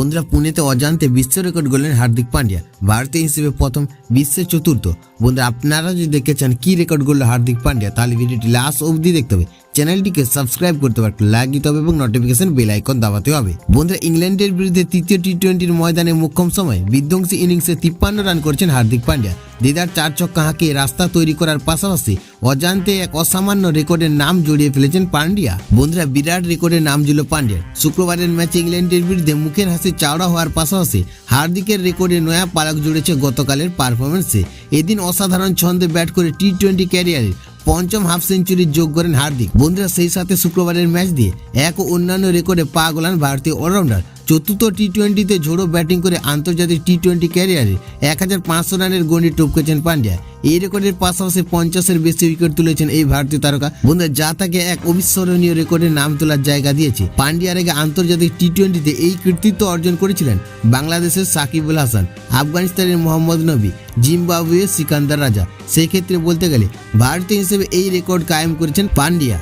বন্ধুরা পুনেতে অজান্তে বিশ্ব রেকর্ড করলেন হার্দিক পান্ডিয়া, ভারতীয় হিসেবে প্রথম, বিশ্বের চতুর্থ। বন্ধুরা আপনারা যদি দেখতে চান কি রেকর্ড করলো হার্দিক পান্ডিয়া, তাহলে ভিডিওটি লাস্ট অবধি দেখতে হবে। চ্যানেলটিকে সাবস্ক্রাইব করতে হবে, লাইক দিতে হবে এবং নোটিফিকেশন বেল আইকন দাবাতে হবে। বন্ধুরা ইংল্যান্ডের বিরুদ্ধে তৃতীয় টি-20 ময়দানে মোক্ষম সময় বিধ্বংসী ইনিংসে 53 রান করেছেন হার্দিক পান্ডিয়া। দেদার 4 ছক্কা হাঁকিয়ে রাস্তা তৈরি করার পাশাপাশি অজান্তে এক অসামান্য রেকর্ডের নাম জড়িয়ে ফেলেছেন পান্ডিয়া। বন্ধুরা বিরাট রেকর্ডের নাম জুড়ল পান্ডিয়ার। শুক্রবারের ম্যাচে ইংল্যান্ডের বিরুদ্ধে মুখের হাসি চাওড়া হওয়ার পাশাপাশি হার্দিকের রেকর্ডে নয়া পালক জুড়েছে গতকালের পারফরমেন্সে। এদিন অসাধারণ ছন্দে ব্যাট করে টি-20 ক্যারিয়ারের পঞ্চম হাফ সেঞ্চুরি যোগ করেন হার্দিক। বন্ধুরা সেই সাথে শুক্রবারের ম্যাচ দিয়ে এক অন্যান্য রেকর্ডে পা গোলান ভারতীয় অলরাউন্ডার। চতুর্থ টি-20তে ঝোড়ো ব্যাটিং করে আন্তর্জাতিক টি-20 ক্যারিয়ারে 1500 রানের গণ্ডি টপকেছেন পান্ডিয়া। এই রেকর্ডের পাশাপাশি 50-এর বেশি উইকেট তুলেছেন এই ভারতীয় তারকা। বন্ধুরা যা তাকে এক অবিস্মরণীয় রেকর্ডের নাম তোলার জায়গা দিয়েছে। পান্ডিয়ার আগে আন্তর্জাতিক টি-20তে এই কৃতিত্ব অর্জন করেছিলেন বাংলাদেশের সাকিব আল হাসান, আফগানিস্তানের মোহাম্মদ নবী, জিম্বাবুয়ের সিকান্দার রাজা। সেই ক্ষেত্রে বলতে গেলে ভারতীয় হিসেবে এই রেকর্ড কায়েম করেছেন পান্ডিয়া।